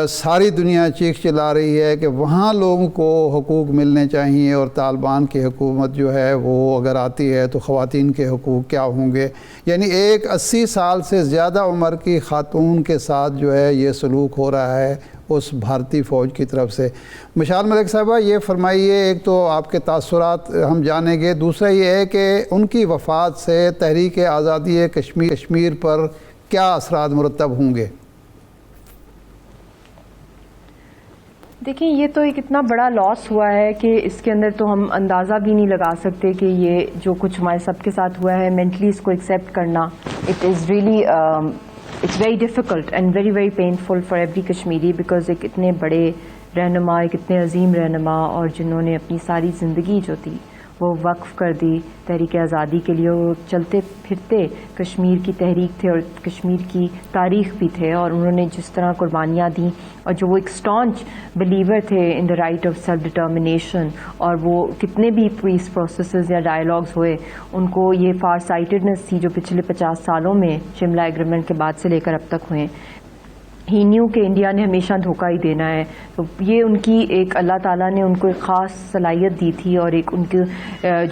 ساری دنیا چیخ چلا رہی ہے کہ وہاں لوگوں کو حقوق ملنے چاہیے، اور طالبان کی حکومت جو ہے وہ اگر آتی ہے تو خواتین کے حقوق کیا ہوں گے۔ یعنی ایک 80 سال سے زیادہ عمر کی خاتون کے ساتھ جو ہے یہ سلوک ہو رہا ہے اس بھارتی فوج کی طرف سے۔ مشال ملک صاحبہ یہ فرمائیے، ایک تو آپ کے تاثرات ہم جانیں گے، دوسرا یہ ہے کہ ان کی وفات سے تحریک آزادی کشمیر پر کیا اثرات مرتب ہوں گے؟ دیکھیں، یہ تو ایک اتنا بڑا لاس ہوا ہے کہ اس کے اندر تو ہم اندازہ بھی نہیں لگا سکتے کہ یہ جو کچھ ہمارے سب کے ساتھ ہوا ہے، مینٹلی اس کو ایکسیپٹ کرنا، it is really it's very difficult and very very painful for every Kashmiri, because ایک اتنے بڑے رہنما، ایک اتنے عظیم رہنما، اور جنہوں نے اپنی ساری زندگی جو تھی وہ وقف کر دی تحریک آزادی کے لیے، وہ چلتے پھرتے کشمیر کی تحریک تھے اور کشمیر کی تاریخ بھی تھے، اور انہوں نے جس طرح قربانیاں دیں، اور جو وہ ایک اسٹانچ بلیور تھے in the right of self determination, اور وہ کتنے بھی پیس پروسیسز یا ڈائلاگز ہوئے، ان کو یہ فار سائٹڈنس تھی جو پچھلے 50 سالوں میں شملہ ایگریمنٹ کے بعد سے لے کر اب تک ہوئے۔ ہی نیو کہ انڈیا نے ہمیشہ دھوکہ ہی دینا ہے، تو یہ ان کی ایک اللہ تعالیٰ نے ان کو ایک خاص صلاحیت دی تھی، اور ایک ان کے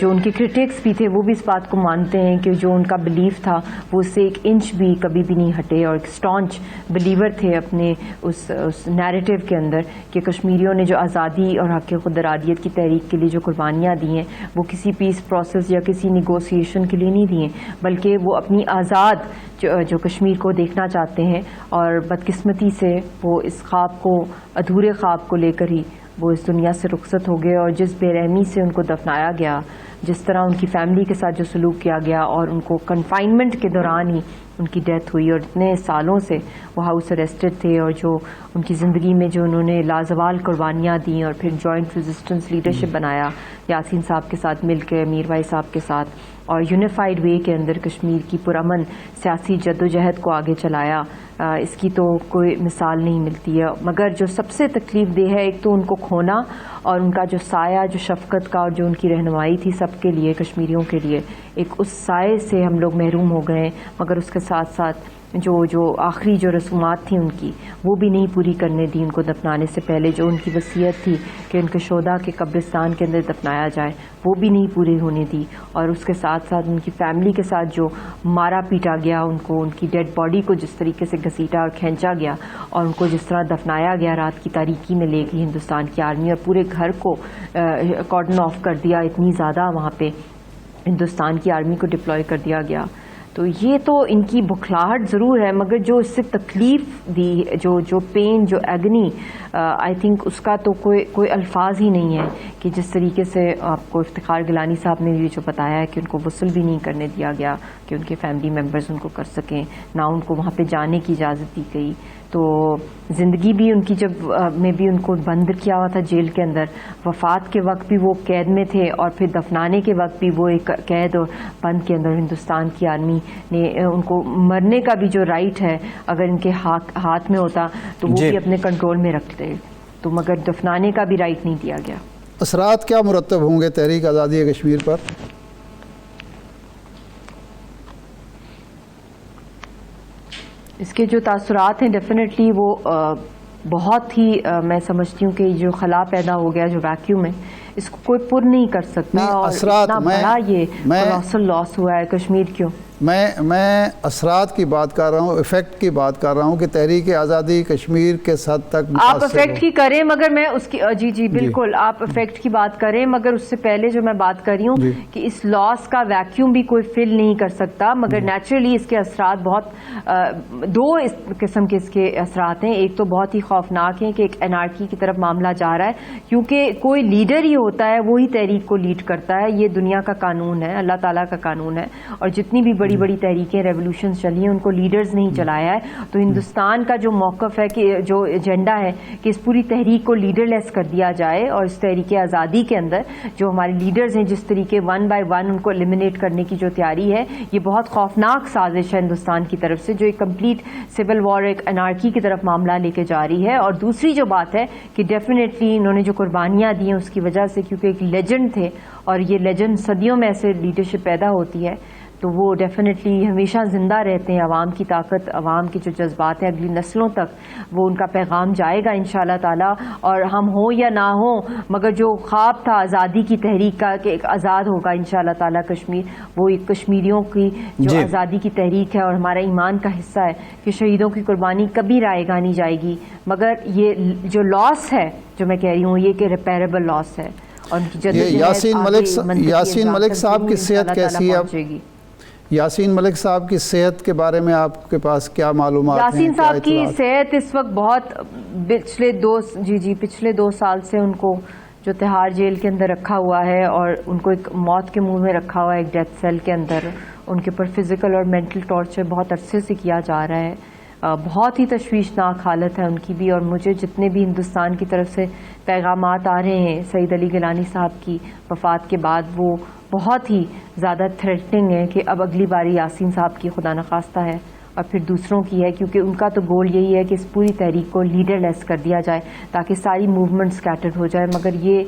جو ان کے کرٹکس بھی تھے وہ بھی اس بات کو مانتے ہیں کہ جو ان کا بلیف تھا وہ اس سے ایک انچ بھی کبھی بھی نہیں ہٹے، اور ایک اسٹانچ بلیور تھے اپنے اس نیریٹو کے اندر کہ کشمیریوں نے جو آزادی اور حق خود ارادیت کی تحریک کے لیے جو قربانیاں دی ہیں وہ کسی پیس پروسیس یا کسی نیگوسیشن کے لیے نہیں دی ہیں، بلکہ وہ اپنی آزاد جو کشمیر کو دیکھنا چاہتے ہیں، اور بدقسمتی سے وہ اس خواب کو، ادھورے خواب کو لے کر ہی وہ اس دنیا سے رخصت ہو گئے، اور جس بے رحمی سے ان کو دفنایا گیا، جس طرح ان کی فیملی کے ساتھ جو سلوک کیا گیا، اور ان کو کنفائنمنٹ کے دوران ہی ان کی ڈیتھ ہوئی، اور اتنے سالوں سے وہ ہاؤس اریسٹڈ تھے، اور جو ان کی زندگی میں جو انہوں نے لازوال قربانیاں دیں، اور پھر جوائنٹ ریزسٹنس لیڈرشپ بنایا یاسین صاحب کے ساتھ مل کے، امیر بھائی صاحب کے ساتھ، اور یونیفائڈ وے کے اندر کشمیر کی پرامن سیاسی جدوجہد کو آگے چلایا، اس کی تو کوئی مثال نہیں ملتی ہے۔ مگر جو سب سے تکلیف دہ ہے، ایک تو ان کو کھونا، اور ان کا جو سایہ، جو شفقت کا اور جو ان کی رہنمائی تھی سب کے لیے، کشمیریوں کے لیے، ایک اس سائے سے ہم لوگ محروم ہو گئے، مگر اس کے ساتھ ساتھ جو آخری جو رسومات تھیں ان کی وہ بھی نہیں پوری کرنے دی ان کو دفنانے سے پہلے، جو ان کی وصیت تھی کہ ان کے شہداء کے قبرستان کے اندر دفنایا جائے وہ بھی نہیں پوری ہونے دی، اور اس کے ساتھ ساتھ ان کی فیملی کے ساتھ جو مارا پیٹا گیا، ان کو ان کی ڈیڈ باڈی کو جس طریقے سے گھسیٹا اور کھینچا گیا، اور ان کو جس طرح دفنایا گیا رات کی تاریکی میں لے گئی ہندوستان کی آرمی، اور پورے گھر کو کارڈن آف کر دیا، اتنی زیادہ وہاں پہ ہندوستان کی آرمی کو ڈپلوائے کر دیا گیا۔ تو یہ تو ان کی بکھلاہٹ ضرور ہے، مگر جو اس سے تکلیف دی، جو پین، جو ایگنی، آئی تھنک اس کا تو کوئی الفاظ ہی نہیں ہے کہ جس طریقے سے آپ کو افتخار گیلانی صاحب نے بھی جو بتایا ہے کہ ان کو غسل بھی نہیں کرنے دیا گیا کہ ان کے فیملی ممبرز ان کو کر سکیں، نہ ان کو وہاں پہ جانے کی اجازت دی گئی۔ تو زندگی بھی ان کی جب میں بھی ان کو بند کیا ہوا تھا جیل کے اندر، وفات کے وقت بھی وہ قید میں تھے، اور پھر دفنانے کے وقت بھی وہ ایک قید اور بند کے اندر، ہندوستان کی آرمی نے ان کو مرنے کا بھی جو رائٹ ہے اگر ان کے ہاتھ میں ہوتا تو وہ بھی اپنے کنٹرول میں رکھتے، تو مگر دفنانے کا بھی رائٹ نہیں دیا گیا۔ اثرات کیا مرتب ہوں گے تحریک آزادی کشمیر پر؟ اس کے جو تاثرات ہیں ڈیفینیٹلی وہ بہت ہی میں سمجھتی ہوں کہ جو خلا پیدا ہو گیا، جو ویکیوم ہے، اس کو کوئی پر نہیں کر سکتا، اور اتنا بڑا یہ کولوسل لاس ہوا ہے کشمیر کیوں۔ میں اثرات کی بات کر رہا ہوں، ایفیکٹ کی بات کر رہا ہوں کہ تحریک آزادی کشمیر کس حد تک آپ افیکٹ کی کریں، مگر میں اس کی جی بالکل آپ افیکٹ کی بات کریں، مگر اس سے پہلے جو میں بات کر رہی ہوں کہ اس لاس کا ویکیوم بھی کوئی فل نہیں کر سکتا، مگر نیچرلی اس کے اثرات بہت دو قسم کے اس کے اثرات ہیں۔ ایک تو بہت ہی خوفناک ہیں کہ ایک انارکی کی طرف معاملہ جا رہا ہے، کیونکہ کوئی لیڈر ہی ہوتا ہے وہی تحریک کو لیڈ کرتا ہے، یہ دنیا کا قانون ہے، اللہ تعالیٰ کا قانون ہے، اور جتنی بھی بڑی بڑی تحریکیں ریولوشنز چلی ہیں ان کو لیڈرز نہیں چلایا ہے۔ تو ہندوستان کا جو موقف ہے کہ جو ایجنڈا ہے کہ اس پوری تحریک کو لیڈر لیس کر دیا جائے، اور اس تحریک آزادی کے اندر جو ہمارے لیڈرز ہیں جس طریقے ون بائی ون ان کو ایلیمنیٹ کرنے کی جو تیاری ہے، یہ بہت خوفناک سازش ہے ہندوستان کی طرف سے، جو ایک کمپلیٹ سول وار، ایک انارکی کی طرف معاملہ لے کے جا رہی ہے۔ اور دوسری جو بات ہے کہ ڈیفینیٹلی انہوں نے جو قربانیاں دی ہیں اس کی وجہ سے، کیونکہ ایک لیجنڈ تھے اور یہ لیجنڈ صدیوں میں ایسے لیڈرشپ پیدا ہوتی ہے، تو وہ ڈیفینیٹلی ہمیشہ زندہ رہتے ہیں۔ عوام کی طاقت، عوام کے جو جذبات ہیں اگلی نسلوں تک وہ ان کا پیغام جائے گا انشاءاللہ تعالی، اور ہم ہوں یا نہ ہوں، مگر جو خواب تھا آزادی کی تحریک کا کہ ایک آزاد ہوگا انشاءاللہ تعالی کشمیر، وہ ایک کشمیریوں کی جو آزادی کی تحریک ہے اور ہمارا ایمان کا حصہ ہے کہ شہیدوں کی قربانی کبھی رائے گاہ نہیں جائے گی، مگر یہ جو لاس ہے جو میں کہہ رہی ہوں یہ کہ ریپیریبل لاس ہے، اور ان کی جدوجہد یاسین ملک صاحب کی صحت کیسی ہے؟ یاسین ملک صاحب کی صحت کے بارے میں آپ کے پاس کیا معلومات ہیں؟ یاسین صاحب کی صحت اس وقت بہت پچھلے 2 سال سے ان کو جو تہاڑ جیل کے اندر رکھا ہوا ہے اور ان کو ایک موت کے منہ میں رکھا ہوا ہے، ایک ڈیتھ سیل کے اندر، ان کے اوپر فزیکل اور مینٹل ٹارچر بہت عرصے سے کیا جا رہا ہے۔ بہت ہی تشویشناک حالت ہے ان کی بھی، اور مجھے جتنے بھی ہندوستان کی طرف سے پیغامات آ رہے ہیں سعید علی گیلانی صاحب کی وفات کے بعد، وہ بہت ہی زیادہ تھریٹنگ ہے کہ اب اگلی باری یاسین صاحب کی خدا نخواستہ ہے اور پھر دوسروں کی ہے، کیونکہ ان کا تو گول یہی ہے کہ اس پوری تحریک کو لیڈر لیس کر دیا جائے تاکہ ساری موومنٹ سکیٹرڈ ہو جائے۔ مگر یہ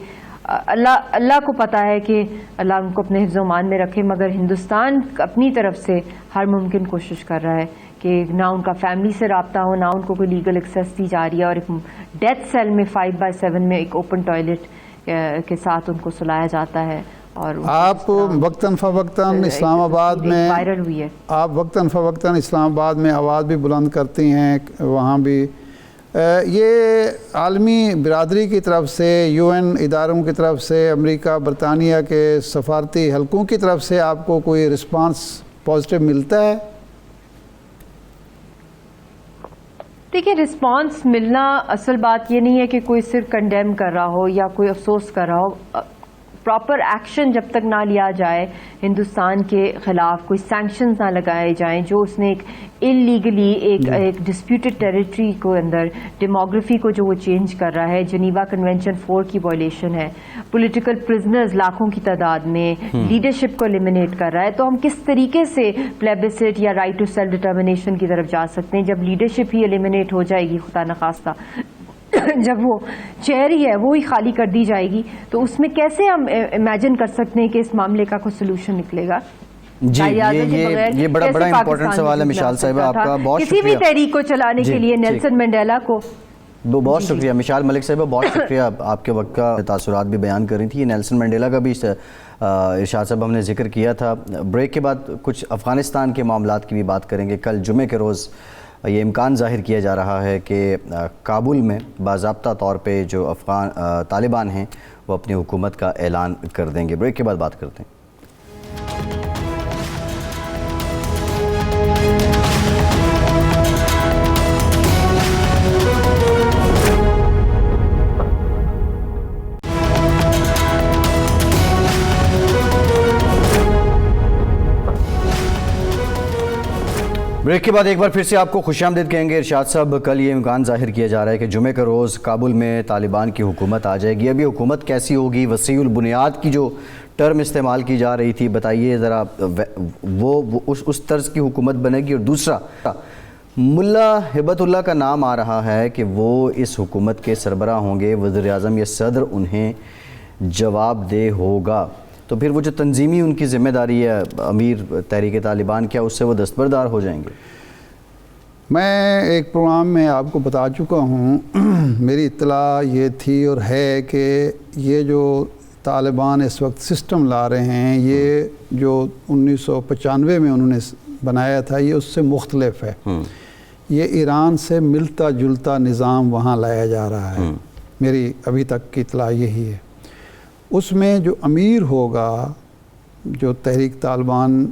اللہ کو پتا ہے کہ اللہ ان کو اپنے حفظ و امان میں رکھے، مگر ہندوستان اپنی طرف سے ہر ممکن کوشش کر رہا ہے کہ نہ ان کا فیملی سے رابطہ ہو، نہ ان کو کوئی لیگل ایکسیس دی جا رہی ہے، اور ایک ڈیتھ سیل میں 5x7 میں ایک اوپن ٹوائلٹ کے ساتھ ان کو سلایا جاتا ہے۔ اور آپ وقتاً فوقتاً اسلام آباد میں وائرل ہوئی ہے، آپ وقتاً فوقتاً اسلام آباد میں آواز بھی بلند کرتی ہیں، وہاں بھی یہ عالمی برادری کی طرف سے، UN اداروں کی طرف سے، امریکہ برطانیہ کے سفارتی حلقوں کی طرف سے آپ کو کوئی رسپانس پازیٹیو ملتا ہے؟ دیکھیں، رسپانس ملنا اصل بات یہ نہیں ہے کہ کوئی صرف کنڈیم کر رہا ہو یا کوئی افسوس کر رہا ہو۔ پراپر ایکشن جب تک نہ لیا جائے ہندوستان کے خلاف، کوئی سینکشنز نہ لگائے جائیں، جو اس نے ایک انلیگلی ایک ڈسپیوٹڈ ٹیریٹری کو اندر ڈیموگرافی کو جو وہ چینج کر رہا ہے، جنیوا کنونشن 4 کی وائلیشن ہے، پولیٹیکل پرزنرز لاکھوں کی تعداد میں، لیڈرشپ کو ایلیمنیٹ کر رہا ہے، تو ہم کس طریقے سے پلیبسٹ یا رائٹ ٹو سیلف ڈٹرمنیشن کی طرف جا سکتے ہیں جب لیڈرشپ ہی ایلیمنیٹ ہو جائے گی خدا نخواستہ، جب وہ چیئر ہی ہے وہ ہی خالی کر دی جائے گی، تو اس میں کیسے ہم امیجن کر سکتے ہیں کہ اس معاملے کا کوئی سلوشن نکلے گا؟ جی یہ بڑا امپورٹنٹ سوال ہے مشال صاحبہ، آپ کا بہت شکریہ۔ کسی بھی تحریک کو چلانے کے لیے نیلسن منڈیلا کو بہت شکریہ۔ مشال ملک صاحبہ بہت شکریہ، آپ کے وقت کا تاثرات بھی بیان کر رہی تھی۔ نیلسن منڈیلا کا بھی ارشاد صاحب ہم نے ذکر کیا تھا۔ بریک کے بعد کچھ افغانستان کے معاملات کی بھی بات کریں گے۔ کل جمعے کے روز یہ امکان ظاہر کیا جا رہا ہے کہ کابل میں باضابطہ طور پہ جو افغان طالبان ہیں وہ اپنی حکومت کا اعلان کر دیں گے۔ بریک کے بعد بات کرتے ہیں۔ بریک کے بعد ایک بار پھر سے آپ کو خوش آمدید کہیں گے۔ ارشاد صاحب، کل یہ امکان ظاہر کیا جا رہا ہے کہ جمعے کا روز کابل میں طالبان کی حکومت آ جائے گی۔ ابھی حکومت کیسی ہوگی؟ وسیع البنیاد کی جو ٹرم استعمال کی جا رہی تھی، بتائیے ذرا، وہ اس طرز کی حکومت بنے گی؟ اور دوسرا، ملا ہبت اللہ کا نام آ رہا ہے کہ وہ اس حکومت کے سربراہ ہوں گے، وزیر اعظم یا صدر انہیں جواب دہ ہوگا، تو پھر وہ جو تنظیمی ان کی ذمہ داری ہے امیر تحریک طالبان، کیا اس سے وہ دستبردار ہو جائیں گے؟ میں ایک پروگرام میں آپ کو بتا چکا ہوں، میری اطلاع یہ تھی اور ہے کہ یہ جو طالبان اس وقت سسٹم لا رہے ہیں، یہ جو 1995 میں انہوں نے بنایا تھا یہ اس سے مختلف ہے۔ یہ ایران سے ملتا جلتا نظام وہاں لایا جا رہا ہے، میری ابھی تک کی اطلاع یہی ہے۔ اس میں جو امیر ہوگا، جو تحریک طالبان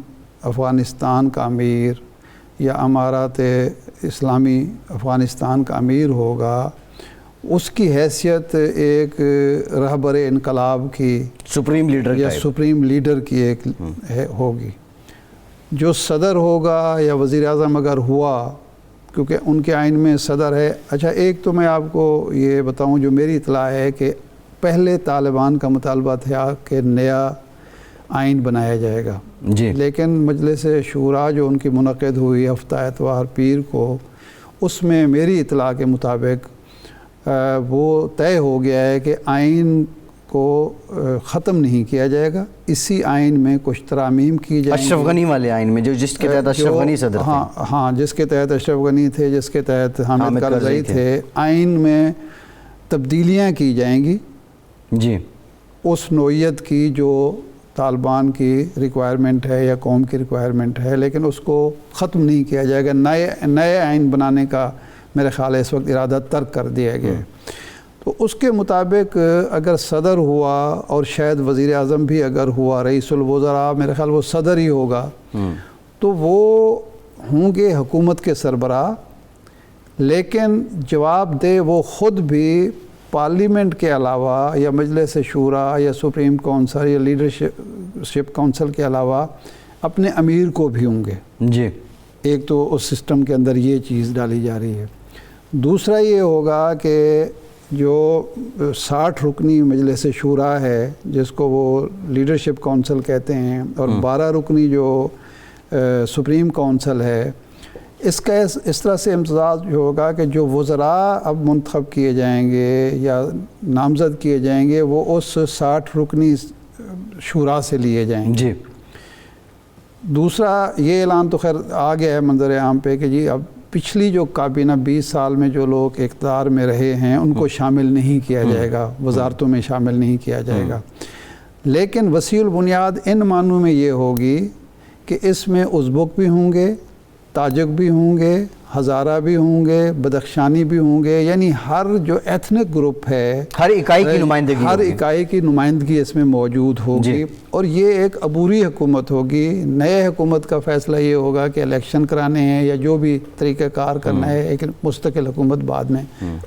افغانستان کا امیر یا امارات اسلامی افغانستان کا امیر ہوگا، اس کی حیثیت ایک رہبر انقلاب کی، سپریم لیڈر یا سپریم لیڈر کی ایک ہوگی۔ جو صدر ہوگا یا وزیر اعظم اگر ہوا، کیونکہ ان کے آئین میں صدر ہے۔ اچھا، ایک تو میں آپ کو یہ بتاؤں جو میری اطلاع ہے کہ پہلے طالبان کا مطالبہ تھا کہ نیا آئین بنایا جائے گا، جی، لیکن مجلس شورا جو ان کی منعقد ہوئی ہفتہ اتوار پیر کو، اس میں میری اطلاع کے مطابق وہ طے ہو گیا ہے کہ آئین کو ختم نہیں کیا جائے گا، اسی آئین میں کچھ ترامیم کی جائیں گی۔ اشرف غنی والے آئین میں جس کے تحت اشرف غنی صدر تھے، ہاں جس کے تحت اشرف غنی تھے، جس کے تحت حامد کرزئی تھے، آئین میں تبدیلیاں کی جائیں گی جی، اس نوعیت کی جو طالبان کی ریکوائرمنٹ ہے یا قوم کی ریکوائرمنٹ ہے، لیکن اس کو ختم نہیں کیا جائے گا۔ نئے آئین بنانے کا میرے خیال ہے اس وقت ارادہ ترک کر دیا گیا ہے۔ تو اس کے مطابق اگر صدر ہوا، اور شاید وزیر اعظم بھی اگر ہوا، رئیس الوزراء میرے خیال وہ صدر ہی ہوگا، تو وہ ہوں گے حکومت کے سربراہ، لیکن جواب دہ وہ خود بھی پارلیمنٹ کے علاوہ یا مجلس شورا یا سپریم کونسل یا لیڈرشپ کونسل کے علاوہ اپنے امیر کو بھی ہوں گے۔ جی، ایک تو اس سسٹم کے اندر یہ چیز ڈالی جا رہی ہے۔ دوسرا یہ ہوگا کہ جو 60 رکنی مجلس شورا ہے، جس کو وہ لیڈرشپ کونسل کہتے ہیں، اور 12 رکنی جو سپریم کونسل ہے، اس کا اس طرح سے امتزاج ہوگا کہ جو وزراء اب منتخب کیے جائیں گے یا نامزد کیے جائیں گے، وہ اس 60 رکنی شورا سے لیے جائیں گے۔ جی، دوسرا یہ اعلان تو خیر آ گیا ہے منظر عام پہ کہ جی اب پچھلی جو کابینہ 20 سال میں جو لوگ اقتدار میں رہے ہیں ان کو شامل نہیں کیا جائے گا، وزارتوں میں شامل نہیں کیا جائے گا، لیکن وسیع البنیاد ان معنوں میں یہ ہوگی کہ اس میں ازبک بھی ہوں گے، تاجک بھی ہوں گے، ہزارہ بھی ہوں گے، بدخشانی بھی ہوں گے، یعنی ہر جو ایتھنک گروپ ہے، ہر اکائی کی نمائندگی، ہر اکائی کی نمائندگی اس میں موجود ہوگی، اور یہ ایک عبوری حکومت ہوگی۔ نئے حکومت کا فیصلہ یہ ہوگا کہ الیکشن کرانے ہیں یا جو بھی طریقہ کار کرنا ہے، ایک مستقل حکومت بعد میں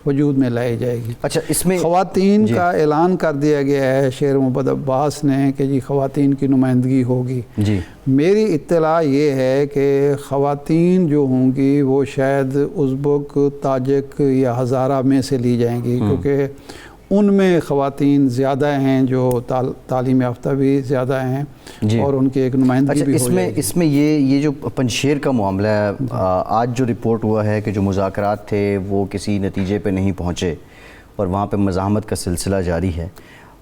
وجود میں لائی جائے گی۔ اچھا، اس میں خواتین کا اعلان کر دیا گیا ہے شیر محمد عباس نے کہ جی خواتین کی نمائندگی ہوگی۔ جی، میری اطلاع یہ ہے کہ خواتین جو ہوں گی وہ شاید ازبک، تاجک یا ہزارہ میں سے لی جائیں گی، کیونکہ ان میں خواتین زیادہ ہیں، جو تعلیم یافتہ بھی زیادہ ہیں، اور ان کی ایک نمائندگی بھی ہو جائے گی۔ اس میں یہ جو پنجشیر کا معاملہ ہے، آج جو رپورٹ ہوا ہے کہ جو مذاکرات تھے وہ کسی نتیجے پہ نہیں پہنچے اور وہاں پہ مزاحمت کا سلسلہ جاری ہے۔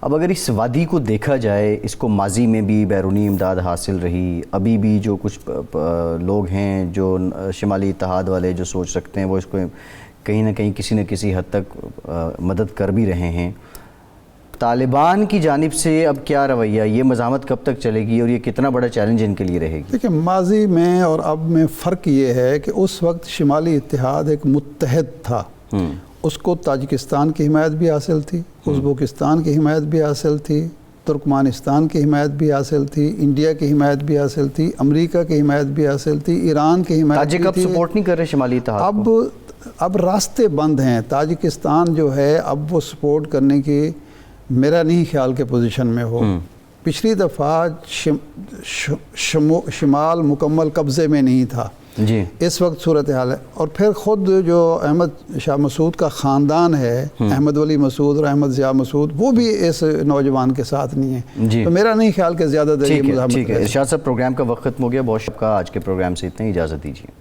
اب اگر اس وادی کو دیکھا جائے، اس کو ماضی میں بھی بیرونی امداد حاصل رہی، ابھی بھی جو کچھ لوگ ہیں جو شمالی اتحاد والے جو سوچ رکھتے ہیں وہ اس کو کہیں نہ کہیں کسی نہ کسی حد تک مدد کر بھی رہے ہیں، طالبان کی جانب سے اب کیا رویہ، یہ مزاحمت کب تک چلے گی اور یہ کتنا بڑا چیلنج ان کے لیے رہے گی؟ دیکھیں، ماضی میں اور اب میں فرق یہ ہے کہ اس وقت شمالی اتحاد ایک متحد تھا، اس کو تاجکستان کی حمایت بھی حاصل تھی، ازبکستان کی حمایت بھی حاصل تھی، ترکمانستان کی حمایت بھی حاصل تھی، انڈیا کی حمایت بھی حاصل تھی، امریکہ کی حمایت بھی حاصل تھی، ایران کی حمایت بھی تھی۔ تاجک اب سپورٹ نہیں کر رہے شمالی اتحاد کو؟ اب راستے بند ہیں۔ تاجکستان جو ہے اب وہ سپورٹ کرنے کی میرا نہیں خیال کے پوزیشن میں ہو۔ پچھلی دفعہ شمال مکمل قبضے میں نہیں تھا، جی، اس وقت صورتحال ہے۔ اور پھر خود جو احمد شاہ مسعود کا خاندان ہے، احمد ولی مسعود اور احمد ضیاء مسعود، وہ بھی اس نوجوان کے ساتھ نہیں ہے، تو میرا نہیں خیال کہ زیادہ دیر ٹھیک ہے۔ ارشاد صاحب، پروگرام کا وقت ختم ہو گیا، بہت شکریہ، آج کے پروگرام سے اتنا ہی، اجازت دیجیے۔